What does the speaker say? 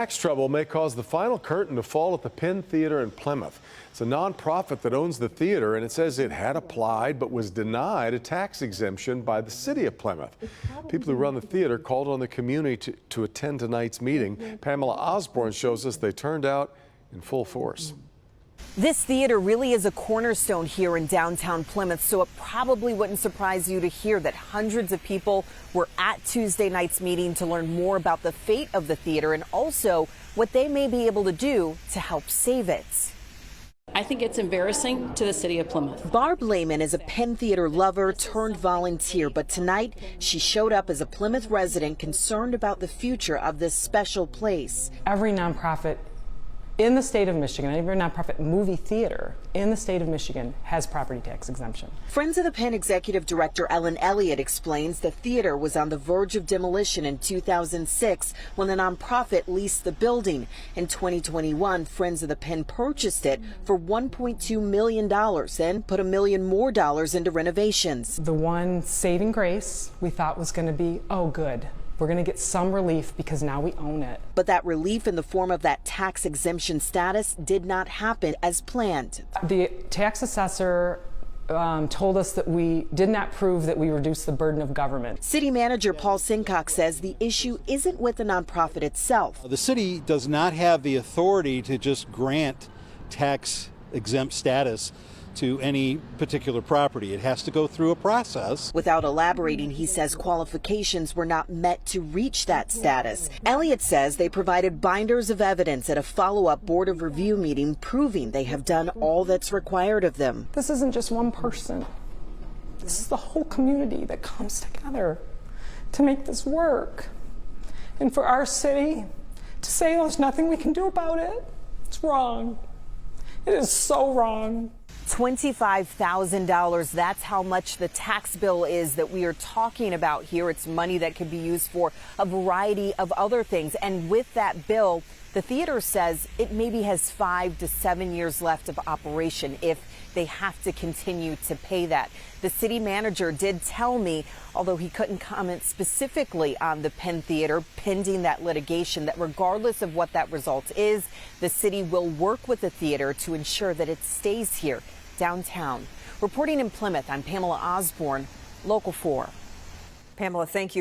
Tax trouble may cause the final curtain to fall at the Penn Theater in Plymouth. It's a nonprofit that owns the theater, and it says it had applied but was denied a tax exemption by the city of Plymouth. People who run the theater called on the community to attend tonight's meeting. Pamela Osborne shows us they turned out in full force. This theater really is a cornerstone here in downtown Plymouth, so it probably wouldn't surprise you to hear that hundreds of people were at Tuesday night's meeting to learn more about the fate of the theater and also what they may be able to do to help save it. I think it's embarrassing to the city of Plymouth. Barb Lehman is a Penn Theater lover turned volunteer, but tonight she showed up as a Plymouth resident concerned about the future of this special place. Every nonprofit in the state of Michigan, every nonprofit movie theater in the state of Michigan has property tax exemption. Friends of the Penn executive director Ellen Elliott explains the theater was on the verge of demolition in 2006 when the nonprofit leased the building. In 2021, Friends of the Penn purchased it for $1.2 million and put $1 million more into renovations. The one saving grace we thought was going to be, oh good, we're going to get some relief because now we own it. But that relief in the form of that tax exemption status did not happen as planned. The tax assessor told us that we did not prove that we reduced the burden of government. City manager Paul Sincock says the issue isn't with the nonprofit itself. The city does not have the authority to just grant tax exempt status to any particular property. It has to go through a process. Without elaborating, he says qualifications were not met to reach that status. Elliott says they provided binders of evidence at a follow-up board of review meeting proving they have done all that's required of them. This isn't just one person. This is the whole community that comes together to make this work. And for our city to say there's nothing we can do about it, it's wrong. It is so wrong. $25,000, that's how much the tax bill is that we are talking about here. It's money that could be used for a variety of other things. And with that bill, the theater says it maybe has 5 to 7 years left of operation if they have to continue to pay that. The city manager did tell me, although he couldn't comment specifically on the Penn Theater pending that litigation, that regardless of what that result is, the city will work with the theater to ensure that it stays here downtown. Reporting in Plymouth, I'm Pamela Osborne, Local 4. Pamela, thank you.